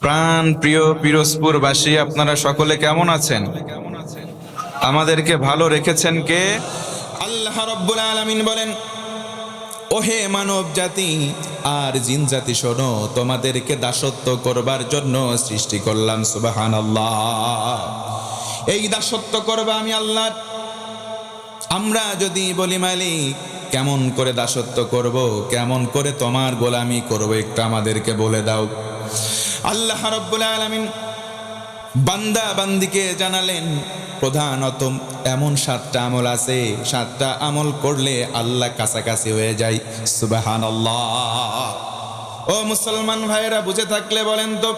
প্রাণ প্রিয় পিরোজপুরবাসী, আপনারা সকলে কেমন আছেন? আমাদেরকে ভালো রেখেছেন কে? আল্লাহ রাব্বুল আলামিন বলেন, ওহে মানব জাতি আর জিন জাতি, শোনো, তোমাদেরকে দাসত্ব করবার জন্য সৃষ্টি করলাম। সুবহানাল্লাহ। এই দাসত্ব করবা আমি আল্লাহ। আমরা যদি বলি মালিক কেমন করে দাসত্ব করব, কেমন করে তোমার গোলামি করব, একটু আমাদেরকে বলে দাও। আল্লাহ রাব্বুল আলামিন বান্দা বান্দিকে জানালেন, প্রধানত এমন 7টা আমল আছে, 7টা আমল করলে আল্লাহ কাছাকাছি হয়ে যায়। সুবহানাল্লাহ। ও মুসলমান ভাইয়েরা, বুঝে থাকলে বলেন তো,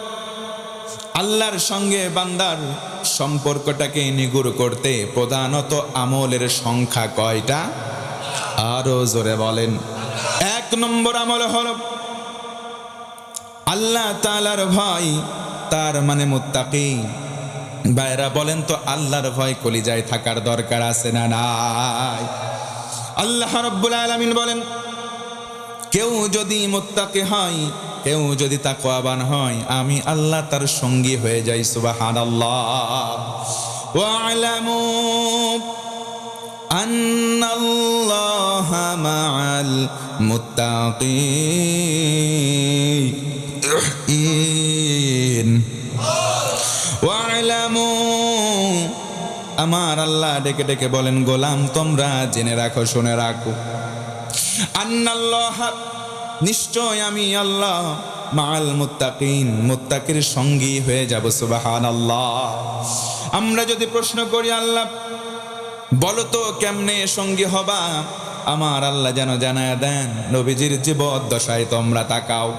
আল্লাহর সঙ্গে বান্দার সম্পর্কটাকে নিগুড় করতে প্রধানত আমলের সংখ্যা কয়টা? আরো জোরে বলেন। 1 নম্বর আমল হলো আল্লাহ তাআলার ভয়, তার মানে মুত্তাকি। ভাইরা বলেন তো, আল্লাহর ভয় কলিজায় থাকার দরকার আছে না নাই? আল্লাহ রাব্বুল আলামিন বলেন, কেউ যদি মুত্তাকি হয়, কেউ যদি তাকওয়াবান হয়, আমি আল্লাহ তার সঙ্গী হয়ে যাই। সুবহানাল্লাহ। ওয়া'লামু আন্নাল্লাহা মা'আল মুত্তাকিন। ওয়া'লামু, আমার আল্লাহ ডেকে ডেকে বলেন, গোলাম তোমরা জেনে রাখো, শুনে রাখো, আন্নাল্লাহা, নিশ্চয় আমি আল্লাহ, মা'আল মুত্তাকিন, মুত্তাকির সঙ্গী হয়ে যাব। সুবহানাল্লাহ। আমরা যদি প্রশ্ন করি, আল্লাহ বলো তো কেমনে সঙ্গী হবা, আমার আল্লাহ যেন জানায় দেন, নবীজির জীবদ্দশায় তোমরা তাকাও।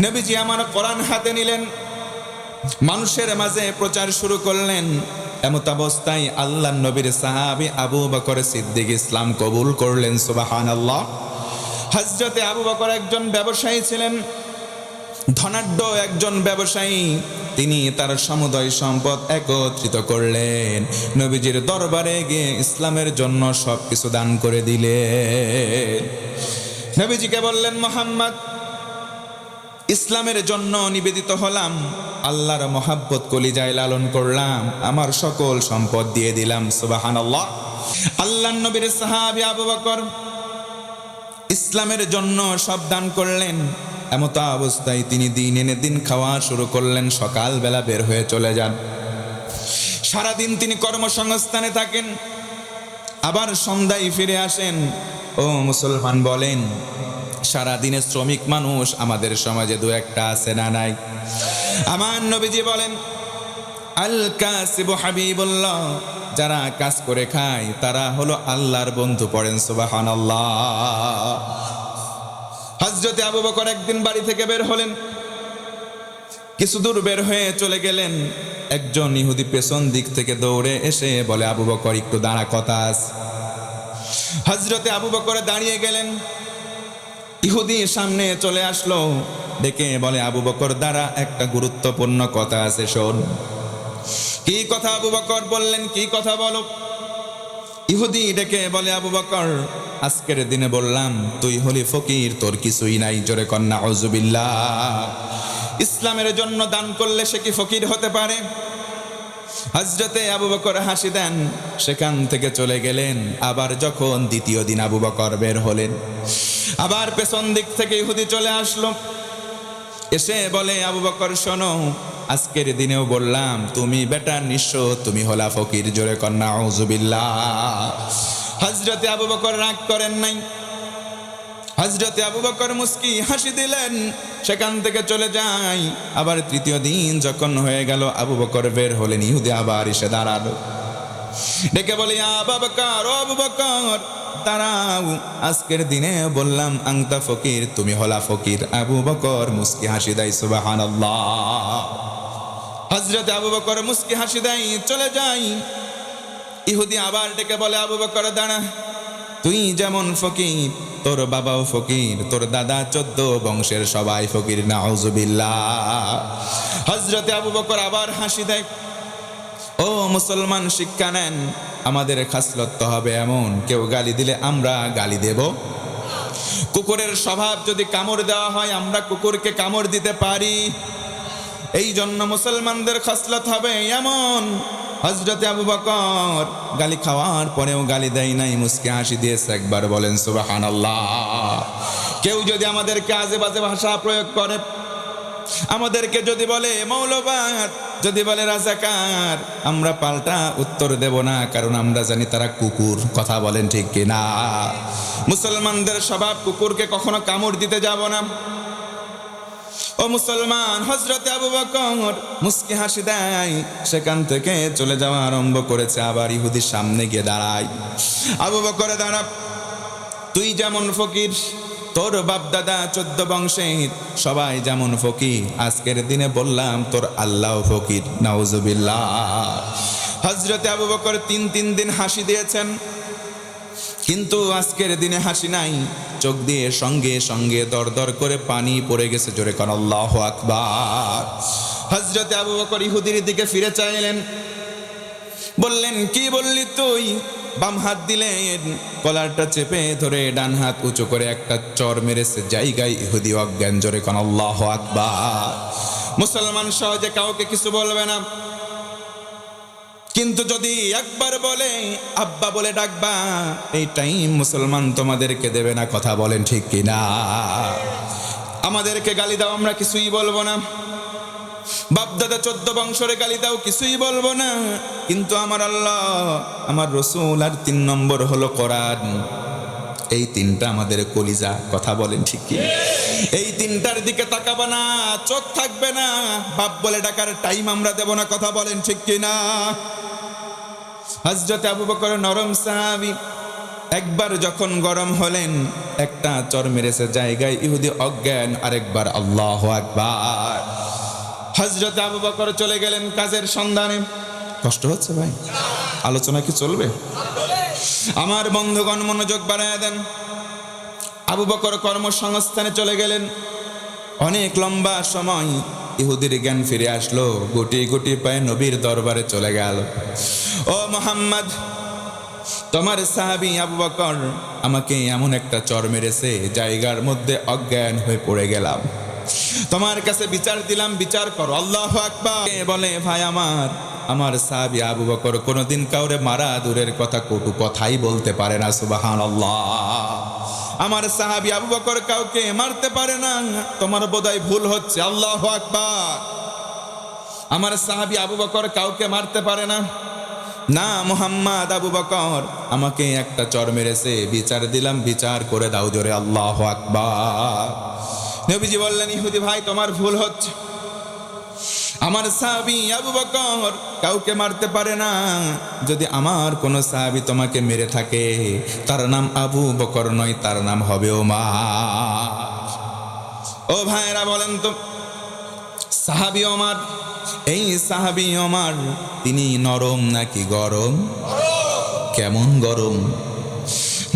নবীজি আমার কোরআন হাতে নিলেন, মানুষের মাঝে প্রচার শুরু করলেন। এমত অবস্থায় আল্লাহ নবীর সাহাবী আবু বকর সিদ্দিক ইসলাম কবুল করলেন। সুবহানাল্লাহ। হযরতে আবু বকর একজন ব্যবসায়ী ছিলেন, ধনাঢ্য একজন ব্যবসায়ী। তিনি তার সমুদয় সম্পদ একত্রিত করলেন, নবীজির দরবারে গিয়ে ইসলামের জন্য সবকিছু দান করে দিলেন। নবীজিকে বললেন, মুহাম্মদ, ইসলামের জন্য নিবেদিত হলাম, আল্লাহর মহাব্বত কলিজায় লালন করলাম, আমার সকল সম্পদ দিয়ে দিলাম। সুবহানাল্লাহ। আল্লাহর নবীর সাহাবী আবু বকর ইসলামের জন্য সব দান করলেন। এমত অবস্থায় তিনি দিন এনে দিন খাওয়া শুরু করলেন। সকালবেলা বের হয়ে চলে যান, সারাদিন তিনি কর্মসংস্থানে থাকেন, আবার সন্ধ্যায় ফিরে আসেন। ও মুসলমান বলেন, সারাদিনের শ্রমিক মানুষ আমাদের সমাজে দু একটা আছে না নাই? আমার নবীজি বলেন, আল কাসিবু হাবিবুল্লাহ, যারা কাজ করে খায় তারা হলো আল্লাহর বন্ধু। পড়েন সুবহানাল্লাহ। হযরতে আবু বকর একদিন বাড়ি থেকে বের হলেন, কিছু দূর বের হয়ে চলে গেলেন। একজন ইহুদি পেছন দিক থেকে দৌড়ে এসে বলে, আবু বকর একটু দাঁড়া, কথা আছে। হযরতে আবু বকর দাঁড়িয়ে গেলেন, ইহুদি সামনে চলে আসলো, ডেকে বলে, আবু বকর দাঁড়া, একটা গুরুত্বপূর্ণ কথা আছে, শোন। কি কথা? আবু বকর বললেন, কি কথা বলো। ইহুদি ডেকে বলে, আবু বকর, আজকের দিনে বললাম তুই হলি ফকির, তোর কিছুই নাই। জোরে কর নাউযুবিল্লাহ। ইসলামের জন্য দান করলে সে কি ফকির হতে পারে? হযরতে আবু বকর হাসি দেন, সেখান থেকে চলে গেলেন। আবার যখন দ্বিতীয় দিন আবু বকর বের হলেন, আবার পেছন দিক থেকে ইহুদি চলে আসলো, এসে বলে, আবু বকর শোনো, আজকের দিনেও বললাম তুমি বেটা নিঃস্ব, তুমি হলা ফকির। জোরে কর নাউযুবিল্লাহ। হযরতে আবু বকর রাগ করেন নাই, হযরতে আবু বকর মুস্কি হাসি দিলেন, সেখান থেকে চলে যায়। আবার তৃতীয় দিন যখন হয়ে গেল, আবু বকর বের হলেন, ইহুদি আবার এসে দাঁড়ালো, ডেকে বলে, আবু বকর, ও আবু বকর দাঁড়াও, আজকের দিনে বললাম আংতা ফকির, তুমি হলা ফকির। আবু বকর মুস্কি হাসি দেয়। সুবহানাল্লাহ। হযরতে আবু বকর মুস্কি হাসি দেয়, চলে যায়। ইহুদি আবার ডেকে বলে, আবু বকর দাঁড়া, তুই যেমন ফকির, তোর বাবাও ফকির, তোর দাদা 14 বংশের সবাই ফকির। নাউযুবিল্লাহ। হযরতে আবু বকর আবার হাসি দেয়। ও মুসলমান, শিক্ষা নেন, আমাদের খাসলত হবে এমন, কেউ গালি দিলে আমরা গালি দেব। কুকুরের স্বভাব যদি কামড় দেওয়া হয়, আমরা কুকুরকে কামড় দিতে পারি? এই জন্য মুসলমানদের খাসলত হবে এমন, হযরতে আবু বকর গালি খাওয়ার পরেও গালি দেয় নাই, মুস্কি হাসি দিয়েছে। একবার বলেন সুবহানাল্লাহ। কেউ যদি আমাদেরকে আজে বাজে ভাষা প্রয়োগ করে, আমাদেরকে যদি বলে মৌলবাদ, যদি বলে রাজাকার, আমরা পাল্টা উত্তর দেব না, কারণ আমরা জানি তারা কুকুর। কথা বলেন ঠিক কিনা? মুসলমানদের স্বভাব, কুকুরকে কখনো কামড় দিতে যাব না। ও মুসলমান, হযরতে আবু বকর মুস্কি হাসি দেয়, সেখান থেকে চলে যাওয়া আরম্ভ করেছে। আবার ইহুদির সামনে গিয়ে দাঁড়ায়। আবু বকর দাঁড়া, তুই যেমন ফকির, তোর বাপ দাদা 14 বংশের সবাই যেমন ফকির, আজকের দিনে বললাম তোর আল্লাহ ফকির। নাউজুবিল্লাহ। হযরতে আবু বকর তিন দিন হাসি দিয়েছেন, কিন্তু আজকের দিনে হাসি নাই। চোখ দিয়ে সঙ্গে সঙ্গে দর করে পানি পড়ে গেছে। জোরে কোন আল্লাহু আকবার। হযরতে আবু বকর ইহুদির দিকে ফিরে চাইলেন, বললেন, কি বললি তুই? বাম হাত দিলেন, কলারটা চেপে ধরে ডান হাত উঁচু করে একটা চর মেরেছে জায়গায়। ইহুদি অজ্ঞান। জোরে কোন আল্লাহু আকবার। মুসলমান সহজে কাউকে কিছু বলবে না, কিন্তু যদি একবার বলে আব্বা বলে ডাকবা, এই টাইম মুসলমান তোমাদেরকে দেবে না। কথা বলেন ঠিক কিনা? আমাদেরকে গালি দাও, আমরা কিছুই বলবো না। বাপদাদা 14 বংশরে গালি দাও, কিছুই বলবো না। কিন্তু আমার আল্লাহ, আমার রসুল, আর 3 নম্বর হলো কোরআন, এই 3টা আমাদের কলিজা। কথা বলেন ঠিক কি? এই 3টার দিকে তাকাবা না, চোখ থাকবে না। বাপ বলে ডাকার টাইম আমরা দেব না। কথা বলেন ঠিক কি না? হযরত আবু বকর নরম সাহাবী, একবার যখন গরম হলেন, একটা চর মেরেছে জায়গায়। ইহুদি অজ্ঞান। আরেকবার আল্লাহু আকবার। হযরত আবু বকর চলে গেলেন কাজের সন্ধানে। কষ্ট হচ্ছে ভাই? আলোচনা কি চলবে? আমার বন্ধুগণ মনোযোগ বাড়ায় দেন। আবু বকর কর্মসংস্থানে চলে গেলেন। অনেক লম্বা সময় ইহুদির জ্ঞান ফিরে আসলো। গুটি গুটি পায়ে নবীর দরবারে চলে গেল। ও মুহাম্মদ, তোমার সাহাবী আবু বকর আমাকে এমন একটা চর মেরেছে, জায়গার মধ্যে অজ্ঞান হয়ে পড়ে গেলাম। তোমার কাছে বিচার দিলাম, বিচার করো। আল্লাহু আকবার। বলে, ভাই আমার সাহাবী আবু বকর কোনোদিন কাউরে মারা দূরের কথা, কটু কথাই বলতে পারে না। সুবহানাল্লাহ। আমার সাহাবী আবু বকর কাউকে মারতে পারে না। তোমার বোধহয় ভুল হচ্ছে। আল্লাহু আকবার। আমার সাহাবী আবু বকর কাউকে মারতে পারে না। না মুহাম্মদ, আবু বকর আমাকে একটা চর মেরেছে, বিচার দিলাম, বিচার করে দাও। জোরে আল্লাহু আকবার। নবীজি বললেন, ইহুদি ভাই তোমার ভুল হচ্ছে। আমার সাহাবী আবু বকর কাউকে মারতে পারে না। যদি আমার কোন সাহাবী তোমাকে মেরে থাকে, তার নাম আবু বকর নয়, তার নাম হবে ওমর। ও ভাইরা বলেন তো, সাহাবী ওমর, এই সাহাবী ওমর তিনি নরম নাকি গরম? কেমন গরম?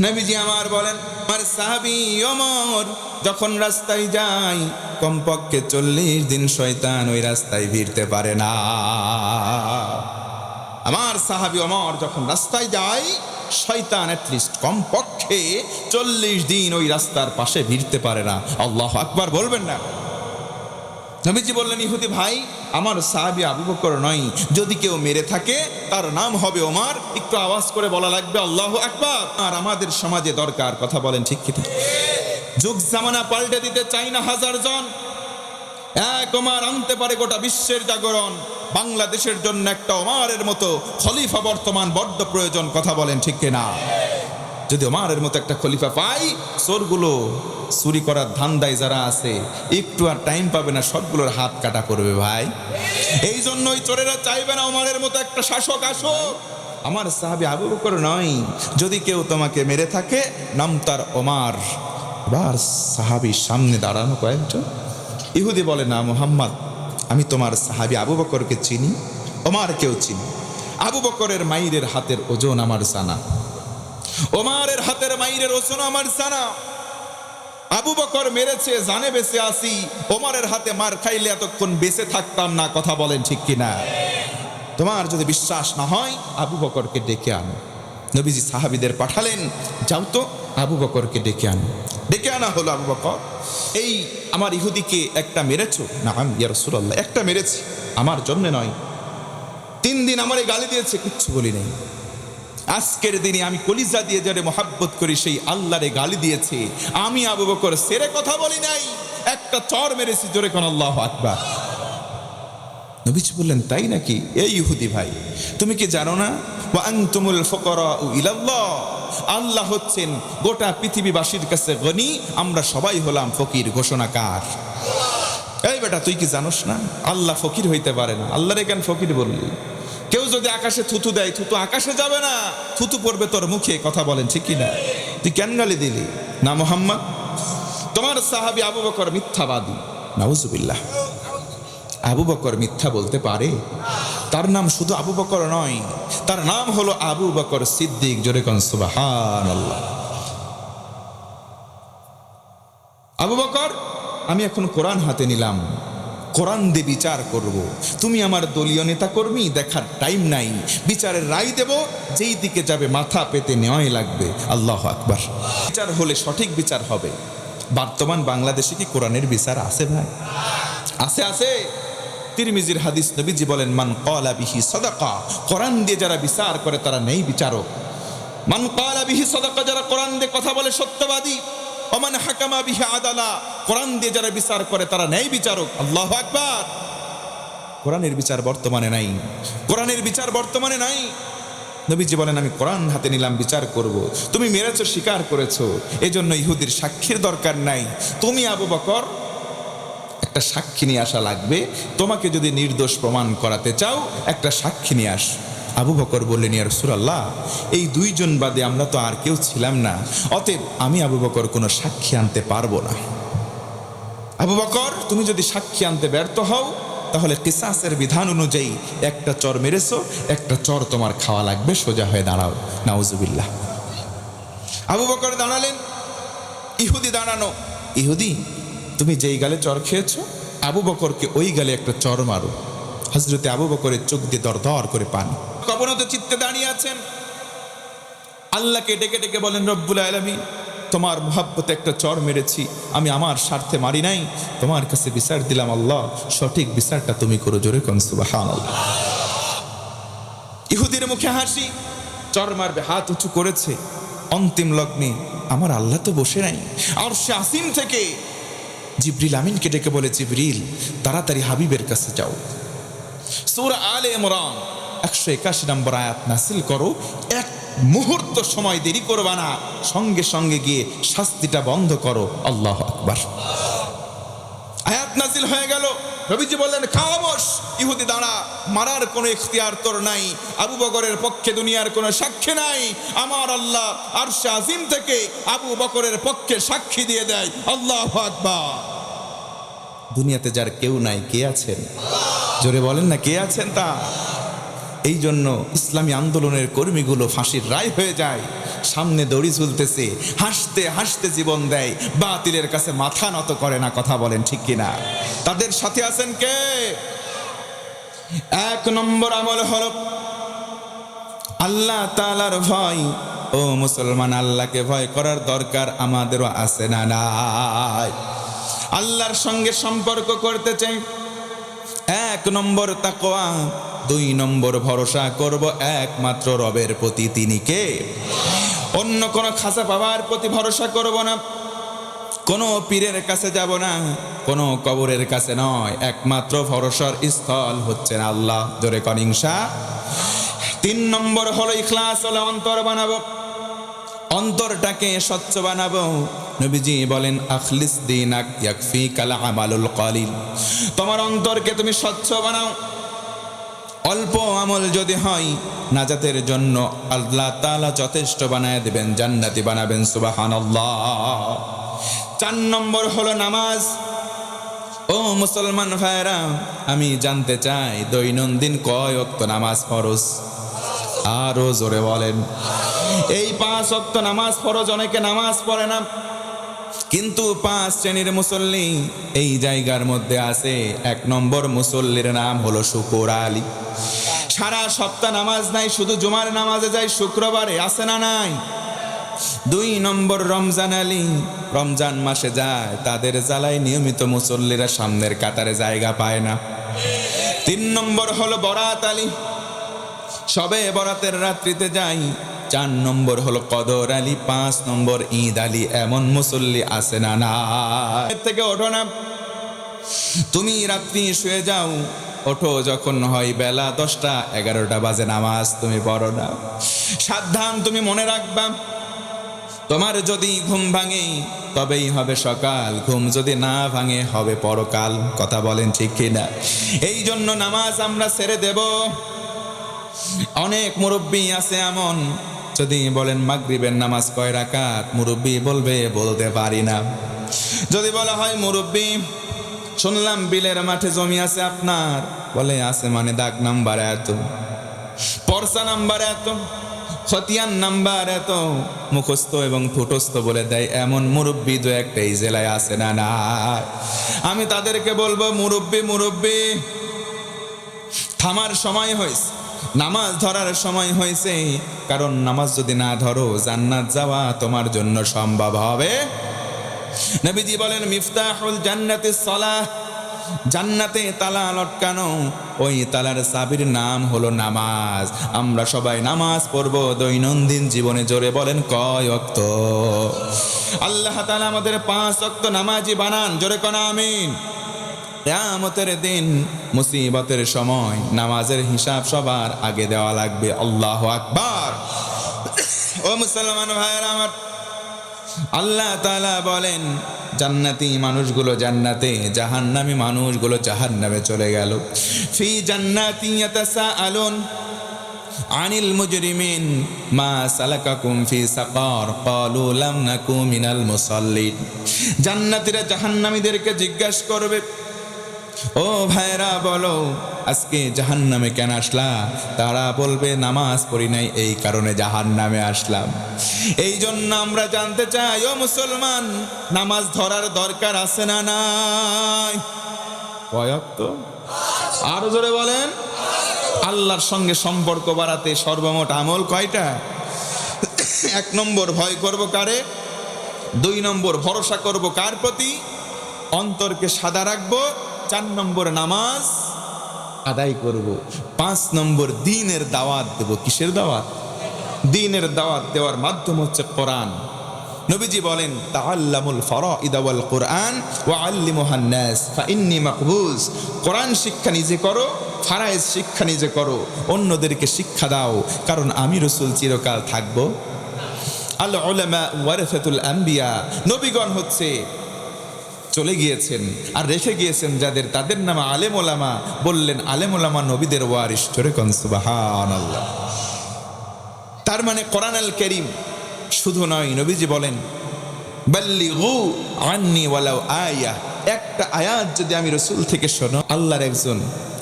নবীজি আমার বলেন, আমার সাহাবী ওমর যখন রাস্তায় যায়, কমপক্ষে 40 দিন শয়তান ওই রাস্তায় ভিড়তে পারে না। আমার সাহাবী ওমর যখন রাস্তায় যায়, শয়তান অ্যাটলিস্ট কমপক্ষে 40 দিন ওই রাস্তার পাশে ভিড়তে পারে না। আল্লাহু আকবার বলবেন না? নবীজি বললেন, ইহুদি ভাই আমার সাহাবী আবু বকর নয়, যদি কেউ মেরে থাকে তার নাম হবে ওমর। একটু আওয়াজ করে বলা লাগবে আল্লাহু আকবার। আর আমাদের সমাজে দরকার। কথা বলেন ঠিক কি? যুগ জামানা পাল্টে দিতে চাই না হাজার জন, এক ওমর আনতে পারে গোটা বিশ্বের জাগরণ। বাংলাদেশের জন্য একটা ওমরের মতো খলিফা বর্তমান বড্ড প্রয়োজন। কথা বলেন ঠিক কিনা? যদি ওমরের মতো একটা খলিফা পাই, চোরগুলো চুরি করার ধান্দায় যারা আছে একটু আর টাইম পাবে না, সবগুলোর হাত কাটা পড়বে ভাই। এই জন্যই চোরেরা চাইবে না ওমরের মতো একটা শাসক আসুক। আমার সাহাবী আবু বকর নয়, যদি কেউ তোমাকে মেরে থাকে নাম তার ওমর। এবার সাহাবীর সামনে দাঁড়ানো কয়েকজন। ইহুদি বলে, না মুহাম্মদ, আমি তোমার সাহাবী আবু বকরকে চিনি, ওমরকেও চিনি। আবু বকরের মাইরের হাতের ওজন আমার জানা, ওমরের হাতের মাইরের ওজন আমার জানা। আবু বকর মেরেছে, জানে বেঁচে আসি। ওমরের হাতে মার খাইলে এতক্ষণ বেঁচে থাকতাম না। কথা বলেন ঠিক কিনা? তোমার যদি বিশ্বাস না হয় আবু বকরকে ডেকে আনো। নবীজি সাহাবীদের পাঠালেন, যাও তো আবু বকরকে ডেকে আনো। ডেকে আনা হলো, আবু বকর এই আমার ইহুদিকে একটা মেরেছো? না ইয়া রাসূলুল্লাহ, একটা মেরেছি, আমার জন্য নয়। 3 দিন আমারে গালি দিয়েছে, কিচ্ছু বলি নাই। আজকের দিনে আমি কলিজা দিয়ে যারে মহাব্বত করি সেই আল্লাহরে গালি দিয়েছে, আমি আবু বকর সেরে কথা বলি নাই, একটা চর মেরেছি। জোরে কোন আল্লাহু আকবার। নবীজি বললেন, তাই নাকি? এই ইহুদি ভাই, তুমি কি জানো না ওয়া আনতুমুল ফুকারাউ ইলাল্লাহ, আল্লাহ হচ্ছেন গোটা পৃথিবীবাসীর কাছে গনি, আমরা সবাই হলাম ফকির ঘোষণাকার। এই বেটা, তুই কি জানোস না আল্লাহ ফকির হইতে পারে না? আল্লাহরে কেন ফকির বললি? কেউ যদি আকাশে থুতু দেয়, থুতু আকাশে যাবে না, থুতু পড়বে তোর মুখে। কথা বলেন ঠিক কি না? তুই কেন গালি দিলি? না মুহাম্মদ, তোমার সাহাবী আবু বকর মিথ্যাবাদী। নাউজুবিল্লাহ। আবু বকর মিথ্যা বলতে পারে? তার নাম শুধু আবু বকর নয়, তার নাম হলো আবু বকর সিদ্দিক। জোরে কোন সুবহানাল্লাহ। আবু বকর, আমি এখন কোরআন হাতে নিলাম, কোরআন দিয়ে বিচার করব। তুমি আমার দলীয় নেতা কর্মী, দেখার টাইম নাই। বিচারের রায় দেব, যেই দিকে যাবে মাথা পেতে নেওয়াই লাগবে। আল্লাহু আকবার। বিচার হলে সঠিক বিচার হবে। বর্তমান বাংলাদেশে কি কোরআনের বিচার আছে ভাই? আছে, আছে। তিরমিজির হাদিস, নবীজি বলেন, মান ক্বালা বিহি সাদাকা, কোরআন দিয়ে যারা বিচার করে তারা নেই বিচারক। মান ক্বালা বিহি সাদাকা, যারা কোরআন দিয়ে কথা বলে সত্যবাদী। ওমান হাকামা বিহি আদালা, কোরআন দিয়ে যারা বিচার করে তারা নেই বিচারক। আল্লাহু আকবার। কোরআনের বিচার বর্তমানে নাই, কোরআনের বিচার বর্তমানে নাই। নবীজি বলেন, আমি কোরআন হাতে নিলাম, বিচার করব। তুমি মেরেছো, স্বীকার করেছো, এজন্য ইহুদির সাক্ষীর দরকার নাই। তুমি আবু বকর একটা সাক্ষী নিয়ে আসা লাগবে। তোমাকে যদি নির্দোষ প্রমাণ করাতে চাও, একটা সাক্ষী নিয়ে আস। আবু বকর বললেন, ইয়া রাসূলুল্লাহ, এই 2 জন বাদে আমরা তো আর কেউ ছিলাম না, অতএব আমি আবু বকর কোনো সাক্ষী আনতে পারবো না। আবু বকর, তুমি যদি সাক্ষী আনতে ব্যর্থ হও, তাহলে কিসাসের বিধান অনুযায়ী একটা চর মেরেছো, একটা চর তোমার খাওয়া লাগবে। সোজা হয়ে দাঁড়াও। নাউজুবিল্লাহ। আবু বকর দাঁড়ালেন, ইহুদি দাঁড়ানো। ইহুদি, তুমি যেই গালে চর খেয়েছো, আবু বকরকে ওই গালে একটা চর মারো। হযরতে আবু বকরের চোখ দিয়ে দরদর করে পানি। অবনত চিত্তে দাঁড়িয়ে আছেন, আল্লাহকে ডেকে ডেকে বলেন, রব্বুল আলামিন, তোমার মুহাব্বতে একটা চর মেরেছি, আমি আমার স্বার্থে মারি নাই, তোমার কাছে বিচার দিলাম। আল্লাহ, সঠিক বিচারটা তুমি করো। জোরে কোন সুবহানাল্লাহ। ইহুদির মুখে হাসি, চর মারবে, হাত উঁচু করেছে। অন্তিম লগ্নে আমার আল্লাহ তো বসে নাই। আরশে আসিম থেকে জিবরিল আমিনকে ডেকে বলে, জিবরিল, তাড়াতাড়ি হাবিবের কাছে যাও, সূরা আলে ইমরান 181 নম্বর আয়াত নাসিল করো। এক মুহূর্ত সময় দেরি করবা না, সঙ্গে সঙ্গে গিয়ে শাস্তিটা বন্ধ করো। আল্লাহু আকবার। আয়াত নাজিল হয়ে গেল। নবীজি বললেন, খামোশ, ইহুদি দাঁড়া, মারার কোনো ইখতিয়ার তোর নাই। আবু বকরের পক্ষে দুনিয়ার কোনো সাক্ষী নাই। আমার আল্লাহ আরশে আজিম থেকে আবু বকরের পক্ষে সাক্ষী দিয়ে দেয়। আল্লাহু আকবার। দুনিয়াতে যার কেউ নাই, কে আছেন? জোরে বলেন না, কে আছেন? তা এই জন্য ইসলামী আন্দোলনের কর্মীগুলো ফাঁসির রায় হয়ে যায়, সামনে দড়ি ঝুলতেছে, হাসতে হাসতে জীবন দেয়, বাতিলের কাছে মাথা নত করে না। কথা বলেন ঠিক কিনা? তাদের সাথে আছেন কে? 1 নম্বর আমল হলো আল্লাহ তাআলার ভয়। ও মুসলমান, আল্লাহকে ভয় করার দরকার আমাদেরও আছে না নাই? আল্লাহর সঙ্গে সম্পর্ক করতে চাই, 1 নম্বর তাকওয়া, 2 নম্বর ভরসা করব একমাত্র রবের প্রতি। তিনি কে? অন্য কোন খাসা বাবার প্রতি ভরসা করব না, কোনো পীরের কাছে যাব না, কোনো কবরের কাছে নয়। একমাত্র ভরসার স্থল হচ্ছেন আল্লাহ। জোরে কর ইনশাআল্লাহ। 3 নম্বর হলো ইখলাস, হলো অন্তর বানাবো, অন্তরটাকে স্বচ্ছ বানাবো। নবীজি বলেন, আখলিস দীনাক ইয়াকফিকাল আমালুল কলিল। তোমার অন্তরকে তুমি স্বচ্ছ বানাও। অল্প আমল যদি হয়, নাজাতের জন্য আল্লাহ তাআলা যথেষ্ট বানায় দেবেন, জান্নাতি বানাবেন। সুবহানাল্লাহ। 4 নম্বর হলো নামাজ। ও মুসলমান ভাইরা, আমি জানতে চাই দৈনন্দিন কয় ওয়াক্ত নামাজ ফরজ? আরো জোরে বলেন। এই 5 ওয়াক্ত নামাজ ফরজ। অনেকে নামাজ পড়ে না, কিন্তু 5 শ্রেণীর মুসল্লি এই জায়গার মধ্যে আছে। 1 নম্বর মুসল্লির নাম হলো শুকুর আলী। সারা সপ্তাহ নামাজ নাই, শুধু জুমার নামাজে যায় শুক্রবারে। আছে না নাই? 2 নম্বর রমজান আলী, রমজান মাসে যায় তাদের জ্বালায় নিয়মিত মুসল্লিরা সামনের কাতারে জায়গা পায় না। 3 নম্বর হলো বরাত আলী, সবে বরাতের রাত্রিতে যাই। 4 নম্বর হলো কদর আলী, 5 নম্বর ঈদ আলী। এমন মুসল্লি আছে না? না, এর থেকে ওঠো না। তুমি রাত্রি শুয়ে যাও, ওঠো যখন হয় বেলা 10টা 11টা বাজে, নামাজ তুমি পড়ো না। সাবধান, তুমি মনে রাখবা, তোমার যদি ঘুম ভাঙে তবেই হবে সকাল, ঘুম যদি না ভাঙে হবে পরকাল। কথা বলেন ঠিক কিনা? এই জন্য নামাজ আমরা ছেড়ে দেব। অনেক মুরব্বী আছে এমন, যদি বলেন মাগরিবের নামাজ কয় রাকাত, মুরব্বী বলবে বলতে পারি না। যদি বলা হয় মুরব্বী শুনলাম বিলের মাঠে জমি আছে আপনার, বলে আছে মানে দাগ নাম্বার এত, পরসা নাম্বার এত, খতিয়ান নাম্বার এত, মুখস্থ এবং ঠোঁটস্থ বলে দেয়। এমন মুরব্বী 2-1টা এই জেলায় আছে না? না। আমি তাদেরকে বলবো মুরব্বী মুরব্বী, থামার সময় হয়েছে, নামাজ ধরার সময় হয়েছে। কারণ নামাজ যদি না ধরো জান্নাত যাওয়া তোমার জন্য সম্ভব হবে। নবীজি বলেন মিফতাহুল জান্নাতিস সালাহ, জান্নাতে তালা লটকানো, ওই তালার চাবির নাম হলো নামাজ। আমরা সবাই নামাজ পড়ব দৈনন্দিন জীবনে, জোরে বলেন কয় ওয়াক্ত? আল্লাহ তাআলা আমাদের 5 ওয়াক্ত নামাজি বানান, জোরে কোন আমিন। কিয়ামতের দিন মুসিবতের সময় নামাজের হিসাব সবার আগে দেওয়া লাগবে। আল্লাহু আকবার। ও মুসলমান ভাইরা আমার, আল্লাহ তাআলা বলেন জান্নাতি মানুষগুলো জান্নাতে, জাহান্নামী মানুষগুলো জাহান্নামে চলে গেল। ফি জান্নাতি ইয়াতাসাআলুন আনিল মুজরিমিন মা সালাকাকুম ফি সাকার ক্বালু লাম নাকু মিনাল মুসাল্লিন। জান্নাতীরা জাহান্নামীদেরকে জিজ্ঞাসা করবে, ও ভাইরা বলো আজকে জাহান্নামে কেন আসলা? তারা বলবে নামাজ পড়ি নাই, এই কারণে জাহান্নামে আসলাম। এই জন্য আমরা জানতে চাই, ও মুসলমান, নামাজ ধরার দরকার আছে না নাই? কয় ওয়াক্ত? আরো জোরে বলেন। আল্লাহর সঙ্গে সম্পর্ক বাড়াতে সর্বমোট আমল কয়টা? 1 নম্বর ভয় করব কারে? 2 নম্বর ভরসা করব কার প্রতি? অন্তরকে সাদা রাখবো। 4 নম্বর নামাজ আদায় করব। 5 নম্বর দ্বীনের দাওয়াত দেব। কিসের দাওয়াত? দ্বীনের দাওয়াত দেওয়ার মাধ্যম হচ্ছে কোরআন। নবীজি বলেন তাআল্লামুল ফারাইদ ওয়াল কুরআন ওয়া আল্লিমুহান নাস ফাইন্নী মাকবুজ। কোরআন শিক্ষা নিজে করো, ফারায়েজ শিক্ষা নিজে করো, অন্যদেরকে শিক্ষা দাও, কারণ আমি রাসূল চিরকাল থাকব। আল উলামা ওয়ারাসাতুল আম্বিয়া, নবীগণ হচ্ছে চলে গিয়েছেন আর রেখে গিয়েছেন যাদের, তাদের নাম আলেম ওলামা। বললেন আলেম ওলামা নবীদের ওয়ারিস। জোরে কোন সুবহানাল্লাহ। তার মানে কোরআন আল কারীম শুধু নয়, নবীজি বলেন বাল্লিগু আন্নি ওয়ালাউ আয়া, একটা আয়াত যদি আমি রাসূল থেকে শোনো। আল্লাহর একজন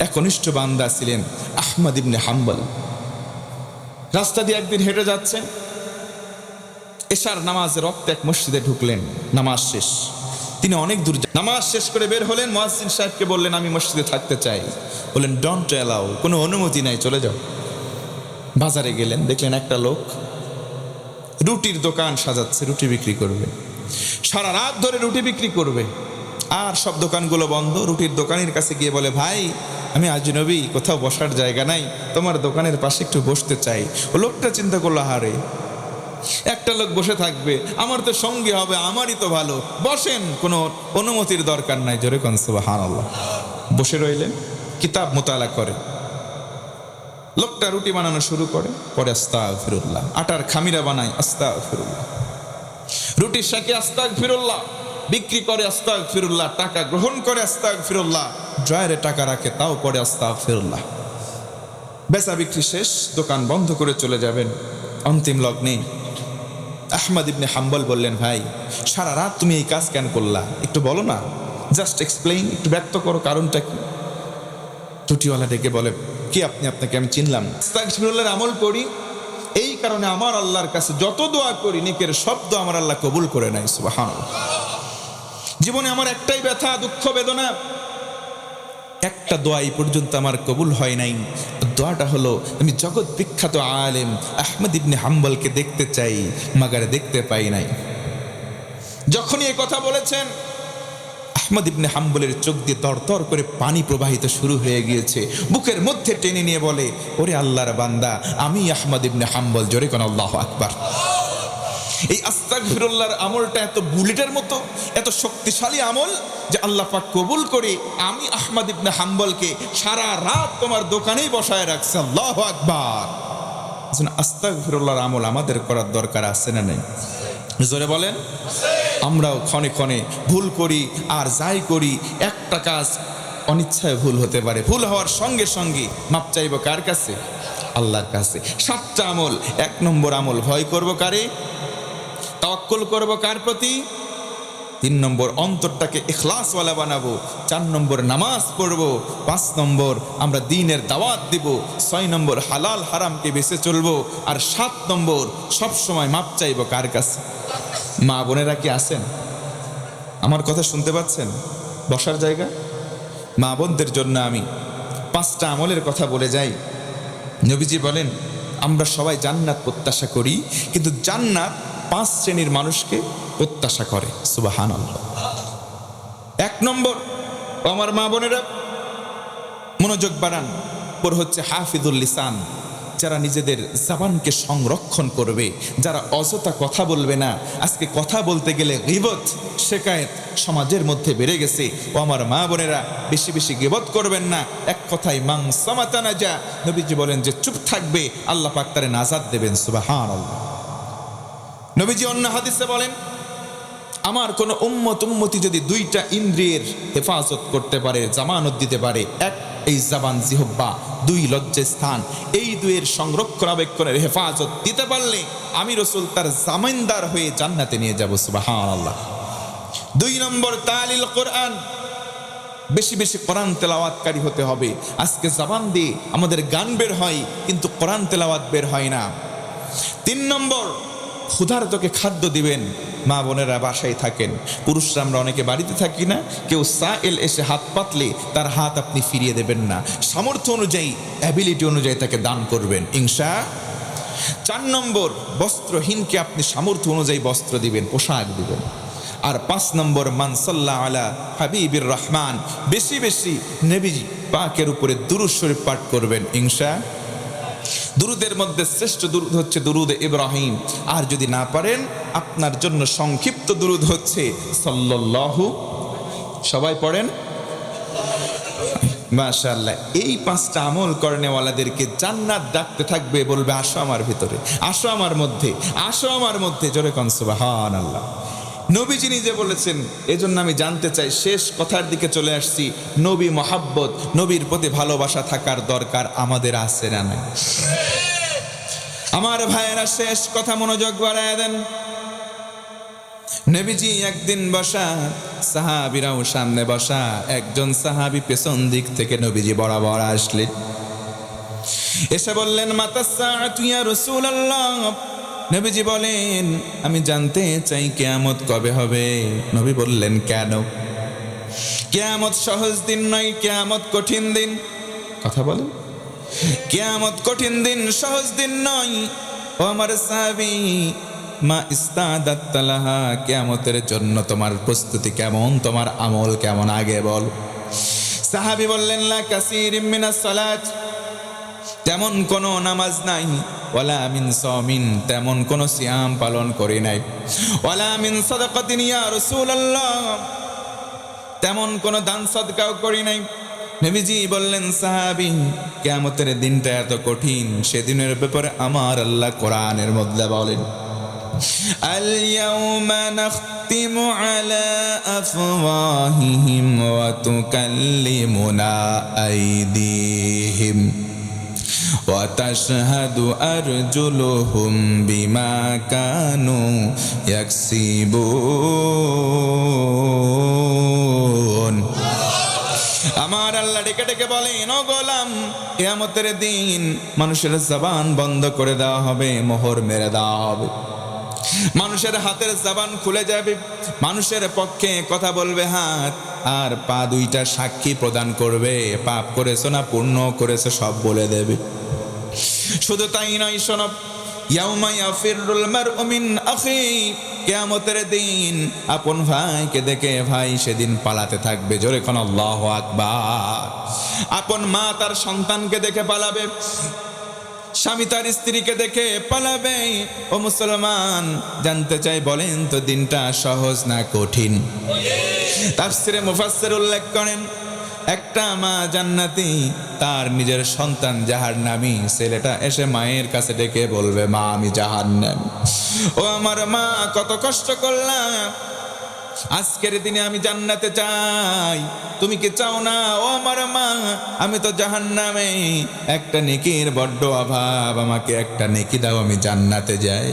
একনিষ্ঠ বান্দা ছিলেন আহমদ ইবনে হাম্বল। রাস্তা দিয়ে একদিন হেঁটে যাচ্ছেন, এশার নামাজের রক্ত এক মসজিদে ঢুকলেন। নামাজ শেষ, তিনি অনেক দূর নামাজ শেষ করে বের হলেন। মুয়াজ্জিন সাহেবকে বললেন আমি মসজিদে থাকতে চাই। বললেন ডোন্ট অ্যালাউ, কোনো অনুমতি নাই, চলে যাও। বাজারে গেলেন, দেখলেন একটা লোক রুটির দোকান সাজাচ্ছে, রুটি বিক্রি করবে, সারা রাত ধরে রুটি বিক্রি করবে, আর সব দোকানগুলো বন্ধ। রুটির দোকানের কাছে গিয়ে বলে ভাই আমি আজনবী, কোথাও বসার জায়গা নাই, তোমার দোকানের পাশে একটু বসতে চাই। ও লোকটা চিন্তা করলো হারে একটা লোক বসে থাকবে, আমার তো সঙ্গী হবে, আমারই তো ভালো, বসেন, কোনো অনুমতির দরকার নাই। জোরে কোন সুবহানাল্লাহ। বসে রইলেন, কিতাব মোতালা করে। লোকটা রুটি বানানো শুরু করে, পরে আস্তাগফিরুল্লাহ। আটার খামিরা বানায়, আস্তাগফিরুল্লাহ। রুটির শাকে আস্তাগফিরুল্লাহ। বিক্রি করে, আস্তাগফিরুল্লাহ। টাকা গ্রহণ করে, আস্তাগফিরুল্লাহ। ড্রয়ারে টাকা রাখে, তাও পরে আস্তাগফিরুল্লাহ। বেচা বিক্রি শেষ, দোকান বন্ধ করে চলে যাবেন। অন্তিম লগ্নে আহমদ ইবনে হাম্বল বললেন ভাই সারা রাত তুমি এই কাজ কেন করলা? একটু বলো না, জাস্ট এক্সপ্লেইন, একটু ব্যক্ত করো কারণটা কি। রুটিওয়ালা ডেকে বলে কি আপনি? আপনাকে আমি চিনলাম। আস্তাগফিরুল্লাহর আমল করি, এই কারণে আমার আল্লাহর কাছে যত দোয়া করি নেকের শব্দ আমার আল্লাহ কবুল করে নাই। সুবহানাল্লাহ। জীবনে আমার একটাই ব্যথা, দুঃখ, বেদনা, একটা দোয়া এই পর্যন্ত আমার কবুল হয় নাই। দোয়াটা হলো, আমি জগৎ বিখ্যাত আলেম আহমদ ইবনে হাম্বলকে দেখতে চাই, মাগার দেখতে পাই নাই। যখনই এই কথা বলেছেন, আহমদ ইবনে হাম্বলের চোখ দিয়ে তরতর করে পানি প্রবাহিত শুরু হয়ে গিয়েছে। বুকের মধ্যে টেনে নিয়ে বলে, ওরে আল্লাহর বান্দা, আমি আহমদ ইবনে হাম্বল। জোরে কোন আল্লাহু আকবার। এই আস্তাগফিরুল্লাহর আমলটা এত বুলেটের মতো, এত শক্তিশালী আমল যে আল্লাহ পাক কবুল করে আমি আহমদ ইবনে হাম্বলকে সারা রাত তোমার দোকানেই বসায় রাখছে। আল্লাহু আকবার। আস্তাগফিরুল্লাহর আমল আমাদের করার দরকার আছে না নাই? জোরে বলেন। আমরাও ক্ষণে ক্ষণে ভুল করি, আর যাই করি একটা কাজ অনিচ্ছায় ভুল হতে পারে। ভুল হওয়ার সঙ্গে সঙ্গে মাপ চাইব কার কাছে? আল্লাহর কাছে। 7টা আমল। 1 নম্বর আমল, ভয় করব কারে? তাওয়াক্কুল করব কার প্রতি? 3 নম্বর, অন্তরটাকে ইখলাসওয়ালা বানাবো। 4 নম্বর, নামাজ পড়বো। 5 নম্বর, আমরা দ্বীনের দাওয়াত দিব। 6 নম্বর, হালাল হারামকে বেঁচে চলবো। আর 7 নম্বর, সব সময় মাপ চাইব কার কাছে? মা বোনেরা কি আছেন? আমার কথা শুনতে পাচ্ছেন? বসার জায়গা? মা বোনদের জন্য আমি 5টা আমলের কথা বলে যাই। নবীজি বলেন, আমরা সবাই জান্নাত প্রত্যাশা করি, কিন্তু জান্নাত 5 শ্রেণীর মানুষকে প্রত্যাশা করে। সুবহানাল্লাহ। 1 নম্বর, আমার মা বোনেরা মনোযোগ বাড়ান, পর হচ্ছে হাফিজুল লিসান, যারা নিজেদের জবানকে সংরক্ষণ করবে, যারা অযথা কথা বলবে না। আজকে কথা বলতে গেলে গীবত শিকায়েত সমাজের মধ্যে বেড়ে গেছে। ও আমার মা বোনেরা, বেশি বেশি গীবত করবেন না। এক কথায় মান সামাতা নাজা। নবীজি বলেন, যে চুপ থাকবে আল্লাহ পাক তারে নাজাত দেবেন। সুবহানাল্লাহ। নবীজি অন্য হাদিসে বলেন, আমার কোন উম্মতি যদি 2টা ইন্দ্রিয়ের হেফাজত করতে পারে, জামানত দিতে পারে, 1 এই জবান জিহ্বা, 2 লজ্জাস্থান, এই 2-এর সংরক্ষণাবেক্ষণের হেফাজত দিতে পারলে আমি রাসূল তার জামিনদার হয়ে জান্নাতে নিয়ে যাব। সুবহানাল্লাহ। 2 নম্বর, তালিল কোরআন, বেশি বেশি কোরআন তেলাওয়াতকারী হতে হবে। আজকে জবান দিয়ে আমাদের গান বের হয়, কিন্তু কোরআন তেলাওয়াত বের হয় না। 3 নম্বর, ক্ষুধার্তকে খাদ্য দিবেন। মা বোনেরা বাসায় থাকেন, পুরুষরা আমরা অনেকে বাড়িতে থাকি না, কেউ সাইল এসে হাত পাতলে তার হাত আপনি ফিরিয়ে দেবেন না, সামর্থ্য অনুযায়ী, অ্যাবিলিটি অনুযায়ী তাকে দান করবেন, ইনশাআল্লাহ। 4 নম্বর, বস্ত্রহীনকে আপনি সামর্থ্য অনুযায়ী বস্ত্র দিবেন, পোশাক দিবেন। আর 5 নম্বর, মান সাল্লা আলা হাবিবির রহমান, বেশি বেশি নবী পাকের উপরে দুরূদ শরীফ পাঠ করবেন, ইনশাআল্লাহ। দুরুদের মধ্যে শ্রেষ্ঠ দুরুদ হচ্ছে দুরুদে ইব্রাহিম। আর যদি না পারেন, আপনার জন্য সংক্ষিপ্ত দুরুদ হচ্ছে সাল্লাল্লাহু, সবাই পড়েন মাশাআল্লাহ। এই 5টা আমল করনেওয়ালাদেরকে জান্নাত ডাকতে থাকবে, বলবে, আসো আমার ভিতরে, আসো আমার মধ্যে, আসো আমার মধ্যে। জোরে কোন সুবহানাল্লাহ। নবীজি নিজে বলেছেন। এজন্য আমি জানতে চাই, শেষ কথার দিকে চলে আসছি, নবী মহাব্বত, নবীর প্রতি ভালোবাসা থাকার দরকার আমাদের আছে না নাই? আমার ভাইয়েরা, শেষ কথা মনোযোগ বাড়ায় দেন। নবীজি একদিন বসা, সাহাবীরাও সামনে বসা। একজন সাহাবী পেছন দিক থেকে নবীজি বরাবর আসলেন, এসে বললেন, মাতা সাআতু ইয়া রাসূলুল্লাহ। নবীজি বলেন, আমি জানতে চাই কিয়ামত কবে হবে? নবী বললেন, কেন? কিয়ামত সহজ দিন নয়, কিয়ামত কঠিন দিন। কথা বলেন। কিয়ামত কঠিন দিন, সহজ দিন নয়। ও আমার সাহাবী, মা ইস্তাদাত লাহা, কিয়ামতের জন্য তোমার প্রস্তুতি কেমন, তোমার আমল কেমন, আগে বল। সাহাবী বললেন, লা কাসীরিম মিনাস সালাত, তেমন কোনো নামাজ নাই, ওয়ালা মিন সাওমিন, তেমন কোনো সিয়াম পালন করি নাই, ওয়ালা মিন সাদাকাতিন ইয়া রাসূলুল্লাহ, তেমন কোনো দান সদকাও করি নাই। নবীজি বললেন, সাহাবী, কিয়ামতের দিনটা এত কঠিন, সেদিনের ব্যাপারে আমার আল্লাহ কোরআনের মধ্যে বলেন, আল ইয়াউমা নাখতিমু আলা আফওয়াহিহিম ওয়া তুকাল্লিমুনা আইদিহিম ওয়া তাশহাদু আরজুলুহুম বিমা কানু ইয়াকসিবুন। আমার আল্লাহ ডেকে ডেকে বলেন, ও গোলাম, কিয়ামতের দিন মানুষের জবান বন্ধ করে দেওয়া হবে, মোহর মেরে দেওয়া হবে। মানুষের হাতের জবান খুলে যাবে, মানুষের পক্ষে কথা বলবে হাত, আর পা দুইটা সাক্ষী প্রদান করবে, পাপ করেছো না পুণ্য করেছো সব বলে দেবে। শুধু তাই নয়, শোনো, ইয়াউমা ইয়াফিরুল মারউ মিন আখি, কিয়ামতের দিন আপন ভাইকে দেখে ভাই সেদিন পালাতে থাকবে। জোরে কোন আল্লাহু আকবার। আপন মা তার সন্তানকে দেখে পালাবে, স্বামী তার স্ত্রীকে দেখে পালাবে। ও মুসলমান, জানতে চাই বলেন তো দিনটা সহজ না কঠিন? তাফসীরে মুফাসসির উল্লেখ করেন, একটা মা জান্নাতি, তার নিজের সন্তান জাহান্নামী, ছেলেটা এসে মায়ের কাছে ডেকে বলবে, মা আমি জাহান্নামী। ও আমার মা, কত কষ্ট করলাম, আজকের দিনে আমি জান্নাতে চাই, তুমি কি চাও না? ও আমার মা, আমি তো জাহান্নামে, একটা নেকির বড্ড অভাব, আমাকে একটা নেকি দাও, আমি জান্নাতে যাই।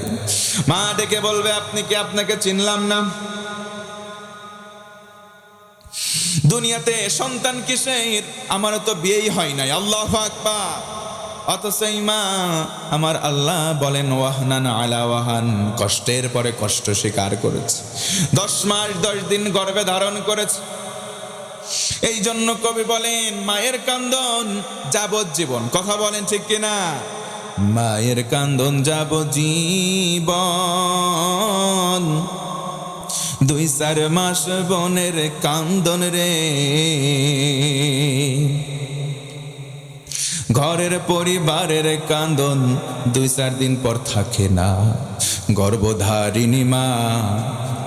মা ডেকে বলবে, আপনি কি? আপনাকে চিনলাম না। দুনিয়াতে সন্তান কিসের? আমারও তো বিয়েই হয় নাই। আল্লাহু আকবার। অথচ এই মা আমার আল্লাহ বলেন, ওয়াহনান আলা ওয়াহান, কষ্টের পরে কষ্ট স্বীকার করেছে, 10 মাস 10 দিন গর্ভে ধারণ করেছে। এই জন্য কবি বলেন, মায়ের কান্দন যাবজ্জীবন। কথা বলেন ঠিক কিনা? মায়ের কান্দন যাবজ্জীবন, 2-4 মাস বোনের কান্দন রে, ঘরের পরিবারের কান্দন 2-4 দিন পর থাকে না। গর্ভধারিণী মা,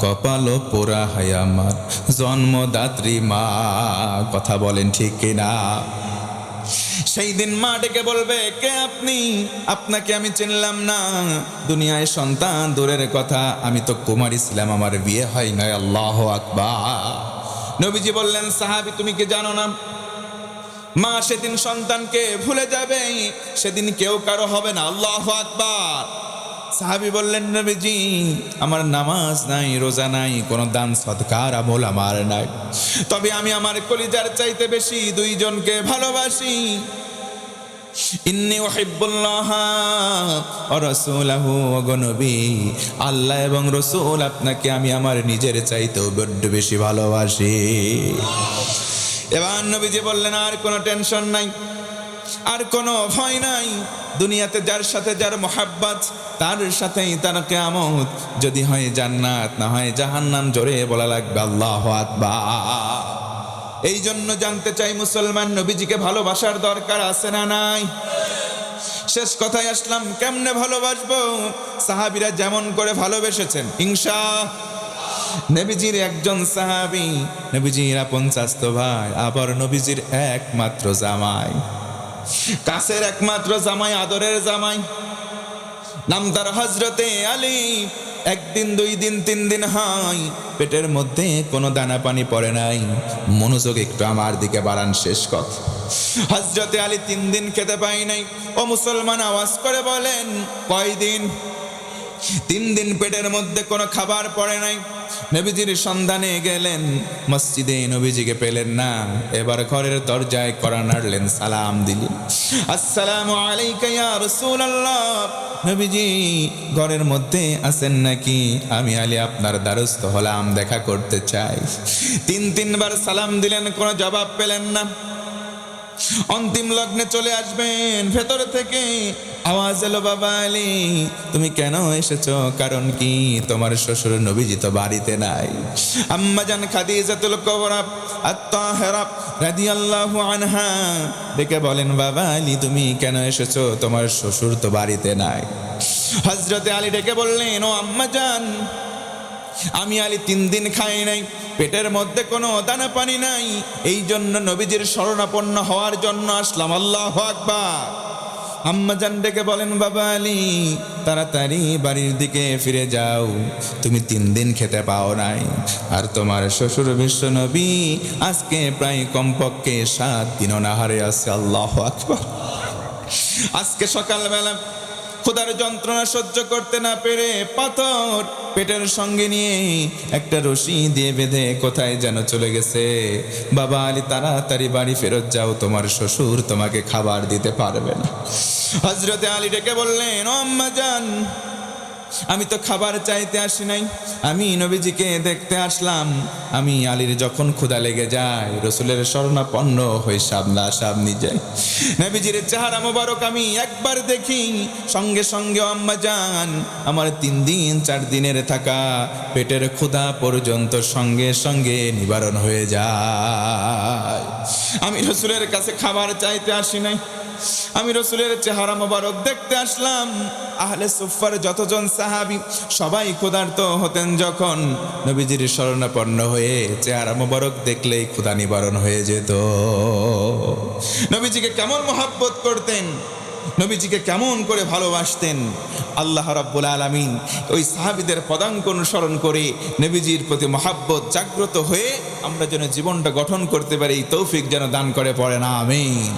কপাল পোড়া হয় আমার জন্মদাত্রী মা। কথা বলেন ঠিক কিনা? সেই দিন মা ডেকে বলবে, কে আপনি? আপনাকে আমি চিনলাম না। দুনিয়ায় সন্তান দূরের কথা, আমি তো কুমারী ছিলাম, আমার বিয়ে হয় নাই। আল্লাহু আকবার। নবীজি বললেন, সাহাবী তুমি কি জানো না, মা সেদিন সন্তানকে ভুলে যাবে, সেদিন কেউ কারো হবে না। আল্লাহু আকবার। সাহাবী বললেন, নবীজি আমার নামাজ নাই, রোজা নাই, কোনো দান সদকার আমল আমার নাই, তবে আমি আমার কলিজার চাইতে বেশি 2 জনকে ভালোবাসি। ইন্নী উহিব্বুল্লাহ ওয়া রাসূলাহু, ওগো নবী, আল্লাহ এবং রাসূল আপনাকে আমি আমার নিজের চাইতেও বড্ড বেশি ভালোবাসি। এবার নবীজি বললেন, আর কোনো টেনশন নাই, আর কোনো ভয় নাই। দুনিয়াতে যার সাথে যার মোহাব্বত, তার সাথেই তার কিয়ামত। যদি হয় জান্নাত, না হয় জাহান্নাম। জোরে বলা লাগবে আল্লাহু আকবার। এই জন্য জানতে চাই, মুসলমান নবীজিকে ভালোবাসার দরকার আছে না নাই? শেষ কথায় আসলাম, কেমনে ভালোবাসবো? সাহাবীরা যেমন করে ভালোবেসেছেন, নবীজির একজন সাহাবী, নবীজির আপন চাচতো ভাই, আবার নবীজির একমাত্র জামাই, কাছের একমাত্র জামাই, আদরের জামাই, নাম তার হযরতে আলী। 1 দিন 2 দিন 3 দিন হয়, পেটের মধ্যে কোনো দানা পানি পড়ে নাই। মনোযোগ একটু আমার দিকে বাড়ান, শেষ কথা। হযরতে আলী 3 দিন খেতে পাই নাই। ও মুসলমান, আওয়াজ করে বলেন, কয়দিন? 3 দিন পেটের মধ্যে কোনো খাবার পড়ে নাই। নবীজির সন্ধানে গেলেন, মসজিদে নবীজিকে পেলেন না। এবার ঘরের দরজায় কড়া নাড়লেন, সালাম দিলেন, আসসালামু আলাইকা ইয়া রাসূলুল্লাহ। নবীজি ঘরের মধ্যে আছেন নাকি? আমি আলী আপনার দ্বারস্থ হলাম, দেখা করতে চাই। 3 বার সালাম দিলেন, কোনো জবাব পেলেন না। অন্তিম লগ্নে চলে আসবেন, ভেতর থেকে আওয়াজ এলো, বাবা আলী তুমি কেন এসেছো? কারণ কি? তোমার শ্বশুর নবীজি তো বাড়িতে নাই। আম্মা জান খাদিজাতুল কুবরা আত-তাহেরা রাদিয়াল্লাহু আনহা ডেকে বলেন, বাবা আলী তুমি কেন এসেছো? তোমার শ্বশুর তো বাড়িতে নাই। হযরতে আলী ডেকে বললেন, ও আম্মা জান, আমি আলী 3 দিন খাই নাই, পেটের মধ্যে কোনো দানা পানি নাই, এই জন্য নবীজির শরণাপন্ন হওয়ার জন্য আসলাম। আল্লাহু আকবার। আম্মা জান ডেকে বলেন, বাবা আলী তাড়াতাড়ি বাড়ির দিকে ফিরে যাও, তুমি 3 দিন খেতে পাও নাই, আর তোমার শ্বশুর বিশ্ব নবী আজকে প্রায় কমপক্ষে 7 দিন অনাহারে আছে। আল্লাহু আকবার। আজকে সকালবেলা ক্ষুধার যন্ত্রণা সহ্য করতে না পেরে পাথর পেটের সঙ্গে নিয়ে একটা রশি দিয়ে বেঁধে কোথায় যেন চলে গেছে। বাবা আলী তাড়াতাড়ি বাড়ি ফেরত যাও, তোমার শ্বশুর তোমাকে খাবার দিতে পারবে না। হযরতে আলী ডেকে বললেন, ও আম্মা জান, আমি তো খাবার চাইতে আসি নাই, আমি নবীজিকে দেখতে আসলাম। আমি আলীর যখন ক্ষুধা লেগে যায় রসুলের শরণাপন্ন হয়ে সামনা সামনি যাই, নবীজির চেহারা মোবারক আমি একবার দেখি, সঙ্গে সঙ্গে আম্মা জান আমার 3 দিন 4 দিনের থাকা পেটের ক্ষুধা পর্যন্ত সঙ্গে সঙ্গে নিবারণ হয়ে যায়। আমি রসুলের কাছে খাবার চাইতে আসি নাই, আমি রসুলের চেহারা মোবারক দেখতে আসলাম। আহলে সুফার যতজন সাহাবী সবাই ক্ষুধার্ত হতেন, যখন নবীজির শরণাপন্ন হয়ে চেহারা মোবারক দেখলেই ক্ষুধা নিবারণ হয়ে যেত। নবীজিকে কেমন মহব্বত করতেন, নবীজিকে কেমন করে ভালোবাসতেন। আল্লাহ রাব্বুল আলামিন ওই সাহাবীদের পদাঙ্ক অনুসরণ করে নবীজির প্রতি মহব্বত জাগ্রত হয়ে আমরা যেন জীবনটা গঠন করতে পারি, এই তৌফিক যেন দান করে পড়ে না, আমিন।